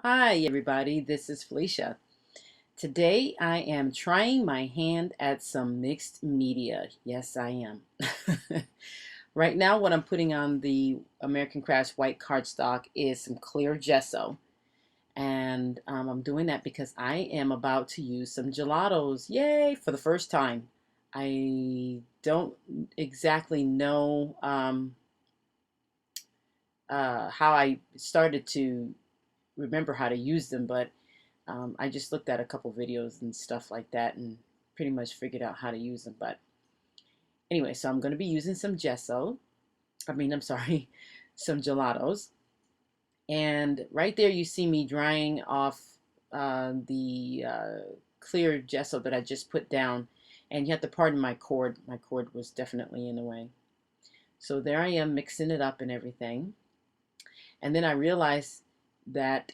Hi, everybody. This is Felicia. Today I am trying my hand at some mixed media. Yes, I am. Right now, what I'm putting on the American Crafts white cardstock is some clear gesso. And I'm doing that because I am about to use some gelatos. Yay! For the first time. I don't exactly know how I started to remember how to use them, but I just looked at a couple videos and stuff like that and pretty much figured out how to use them. But anyway, so I'm going to be using some gesso. I'm sorry, some gelatos. And right there, you see me drying off the clear gesso that I just put down. And you have to pardon my cord. My cord was definitely in the way. So there I am mixing it up and everything. And then I realized that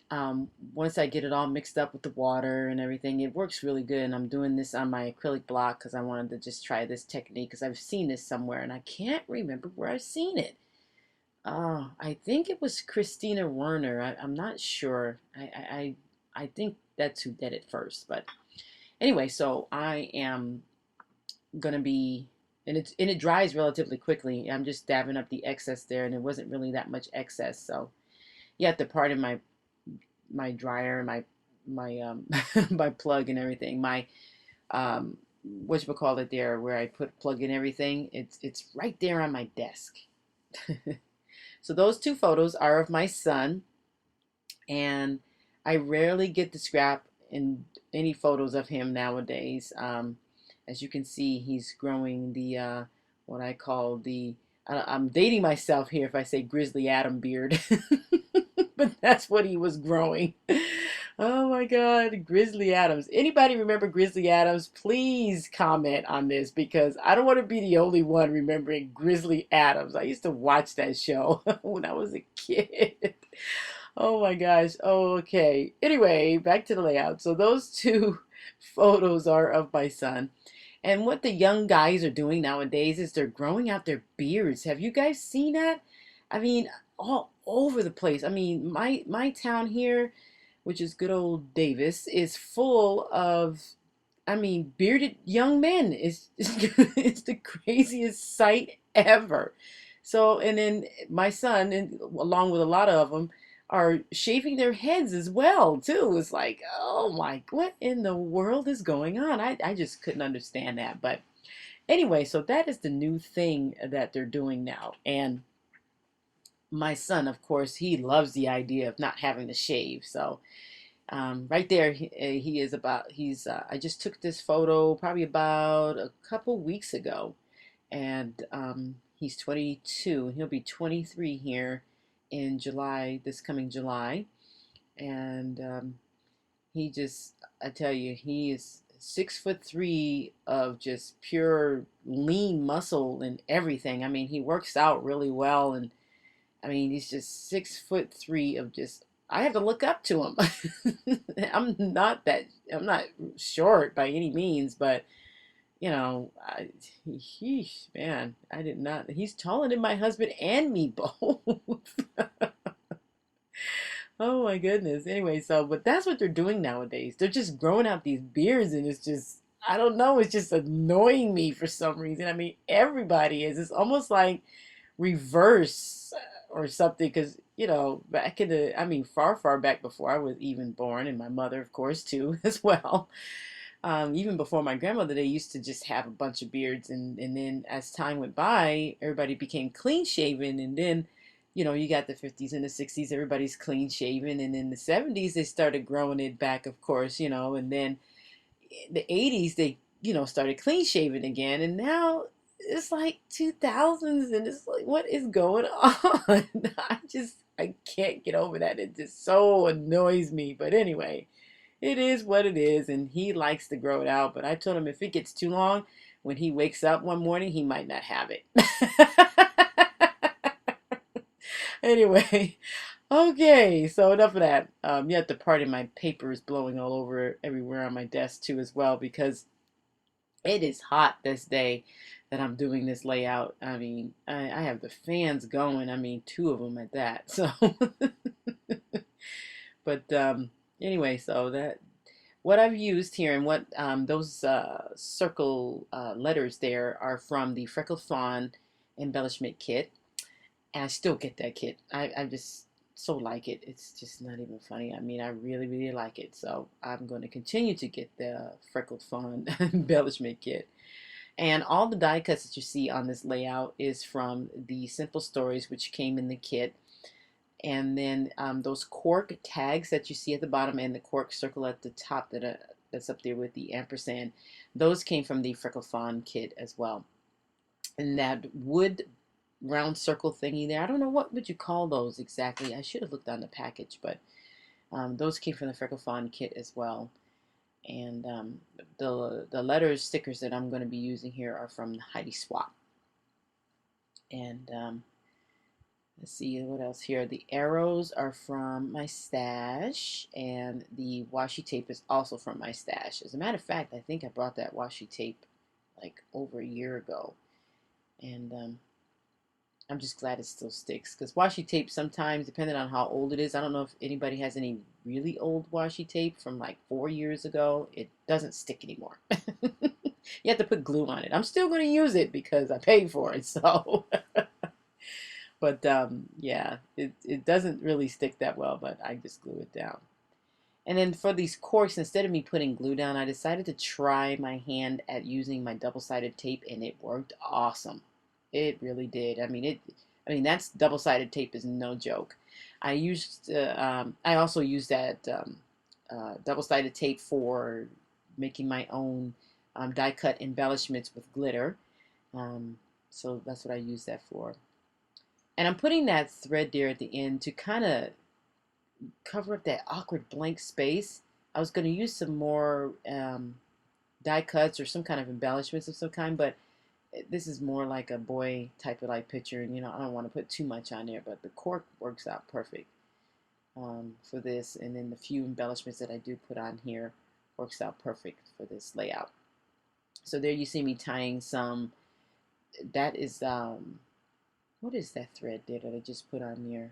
once I get it all mixed up with the water and everything, it works really good. And I'm doing this on my acrylic block because I wanted to just try this technique because I've seen this somewhere and I can't remember where I've seen it. I think it was Christina Werner. I'm not sure. I think that's who did it first. But anyway, so I am gonna be, and it dries relatively quickly. I'm just dabbing up the excess there, and it wasn't really that much excess. So you have to pardon my dryer, my my plug and everything. My what you call it there, where I plug in everything. It's right there on my desk. So those two photos are of my son, and I rarely get to scrap in any photos of him nowadays. As you can see, he's growing the what I call the I'm dating myself here if I say Grizzly Adam beard. But that's what he was growing. Oh my God, Grizzly Adams. Anybody remember Grizzly Adams? Please comment on this because I don't want to be the only one remembering Grizzly Adams. I used to watch that show when I was a kid. Oh my gosh. Oh, okay. Anyway, back to the layout. So those two photos are of my son. And what the young guys are doing nowadays is they're growing out their beards. Have you guys seen that? I mean, all over the place. I mean, my town here, which is good old Davis, is full of, bearded young men. It's the craziest sight ever. So, and then my son, and along with a lot of them, are shaving their heads as well too. It's like, oh my, what in the world is going on? I just couldn't understand that. But anyway, so that is the new thing that they're doing now. And my son, of course, he loves the idea of not having to shave. So right there, he is about. He's. I just took this photo probably about a couple weeks ago, and he's 22. He'll be 23 here in July, this coming July, and he just. I tell you, he is 6'3" of just pure lean muscle and everything. I mean, he works out really well, and he's just 6'3" of just. I have to look up to him. I'm not short by any means, but man, I did not. He's taller than my husband and me both. Oh my goodness. Anyway, but that's what they're doing nowadays. They're just growing out these beards, and it's just, I don't know, it's just annoying me for some reason. Everybody is. It's almost like reverse or something because back in the far back before I was even born, and my mother of course too as well, even before my grandmother, they used to just have a bunch of beards, and then as time went by, everybody became clean shaven, and then you got the 50s and the 60s, everybody's clean shaven, and in the 70s they started growing it back, of course, and then the 80s they started clean shaving again, and now it's like 2000s, and it's like, what is going on? I can't get over that. It just so annoys me. But anyway, it is what it is, and he likes to grow it out. But I told him if it gets too long, when he wakes up one morning, he might not have it. Anyway, okay, so enough of that. You have to pardon my papers blowing all over everywhere on my desk too as well because it is hot this day that I'm doing this layout. I have the fans going. Two of them at that. So, But anyway, so that what I've used here and what those circle letters there are from the Freckled Fawn embellishment kit. And I still get that kit. I just so like it. It's just not even funny. I mean, I really, really like it. So I'm going to continue to get the Freckled Fawn embellishment kit. And all the die cuts that you see on this layout is from the Simple Stories, which came in the kit. And then those cork tags that you see at the bottom and the cork circle at the top that's up there with the ampersand, those came from the Freckle Fawn kit as well. And that wood round circle thingy there, I don't know what would you call those exactly. I should have looked on the package, but those came from the Freckle Fawn kit as well. And the letters stickers that I'm going to be using here are from Heidi Swap. And let's see what else here. The arrows are from my stash, and the washi tape is also from my stash. As a matter of fact, I think I brought that washi tape like over a year ago, and I'm just glad it still sticks, because washi tape sometimes, depending on how old it is, I don't know if anybody has any really old washi tape from like 4 years ago, it doesn't stick anymore. You have to put glue on it. I'm still going to use it because I paid for it, so... But yeah, it doesn't really stick that well, but I just glue it down. And then for these corks, instead of me putting glue down, I decided to try my hand at using my double-sided tape, and it worked awesome. It really did. I mean that's double-sided tape is no joke. I also used that double-sided tape for making my own die cut embellishments with glitter. So that's what I used that for. And I'm putting that thread there at the end to kind of cover up that awkward blank space. I was going to use some more die cuts or some kind of embellishments of some kind, but this is more like a boy type of like picture, and I don't want to put too much on there, but the cork works out perfect for this, and then the few embellishments that I do put on here works out perfect for this layout. So there you see me tying some, that is what is that thread there that I just put on there?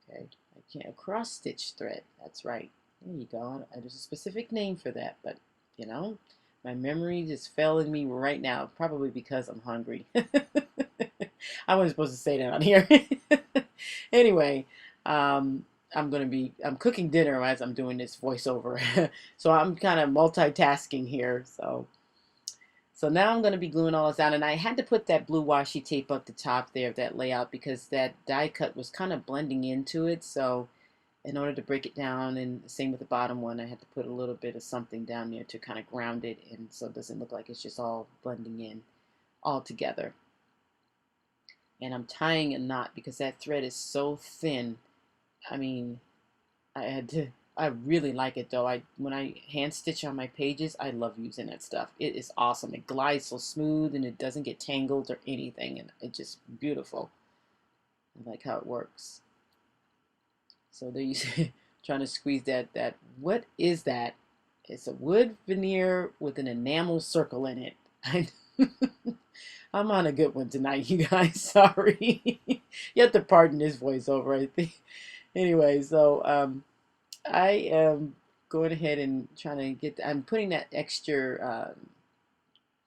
Okay, I can't, a cross stitch thread, that's right. There you go. There's a specific name for that, but my memory just failing me right now, probably because I'm hungry. I wasn't supposed to say that on here. Anyway, I'm cooking dinner as I'm doing this voiceover. So I'm kind of multitasking here, so now I'm going to be gluing all this down, and I had to put that blue washi tape up the top there of that layout because that die cut was kind of blending into it. So in order to break it down, and same with the bottom one, I had to put a little bit of something down there to kind of ground it, and so it doesn't look like it's just all blending in all together. And I'm tying a knot because that thread is so thin. I mean, I really like it though. When I hand stitch on my pages, I love using that stuff. It is awesome. It glides so smooth and it doesn't get tangled or anything, and it's just beautiful. I like how it works. So there you see, trying to squeeze that. What is that? It's a wood veneer with an enamel circle in it. I'm on a good one tonight, you guys. Sorry. You have to pardon this voiceover, I think. Anyway, so I am going ahead and trying to get, I'm putting that extra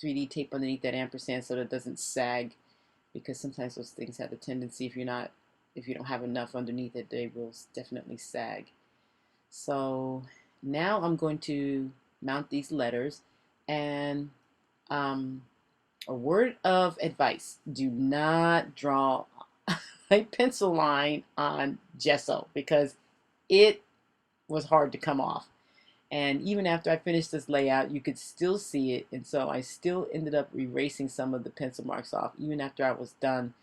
3D tape underneath that ampersand so that it doesn't sag, because sometimes those things have a tendency, if you don't have enough underneath it, they will definitely sag. So now I'm going to mount these letters, and a word of advice: do not draw a pencil line on gesso, because it was hard to come off. And even after I finished this layout, you could still see it, and so I still ended up erasing some of the pencil marks off. Even after I was done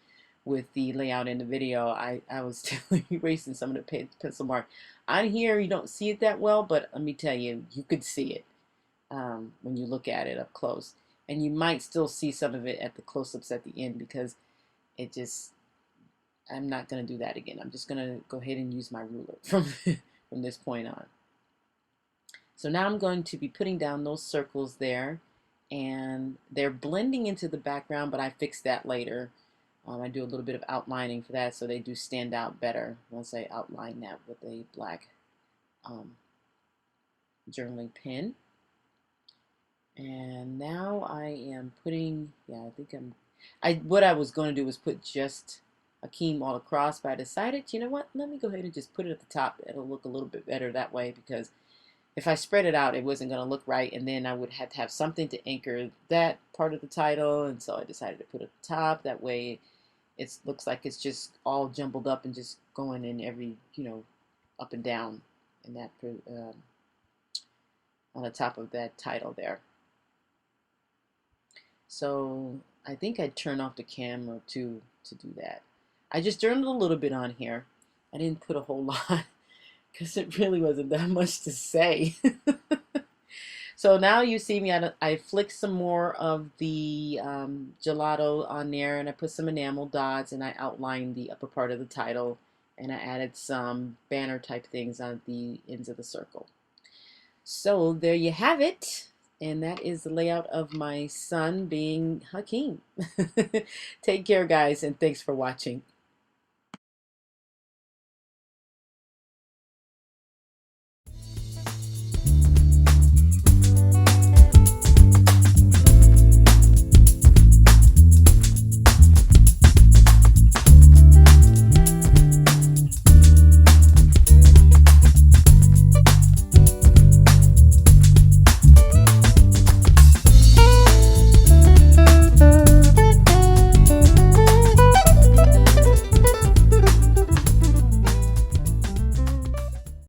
with the layout in the video, I was still erasing some of the pencil mark. On here, you don't see it that well, but let me tell you, you could see it when you look at it up close. And you might still see some of it at the close-ups at the end, because it just, I'm not going to do that again. I'm just going to go ahead and use my ruler from this point on. So now I'm going to be putting down those circles there, and they're blending into the background, but I fix that later. I do a little bit of outlining for that, so they do stand out better once I outline that with a black um, journaling pen. And now I am putting, yeah, I think what I was going to do was put just Hakim all across, but I decided, you know what, let me go ahead and just put it at the top. It'll look a little bit better that way, because if I spread it out, it wasn't going to look right, and then I would have to have something to anchor that part of the title, and so I decided to put it at the top. That way it looks like it's just all jumbled up and just going in every, up and down in that, on the top of that title there. So I think I'd turn off the camera to do that. I just journaled a little bit on here. I didn't put a whole lot because it really wasn't that much to say. So now you see me, I flicked some more of the gelato on there, and I put some enamel dots, and I outlined the upper part of the title, and I added some banner type things on the ends of the circle. So there you have it. And that is the layout of my son being Hakim. Take care, guys, and thanks for watching.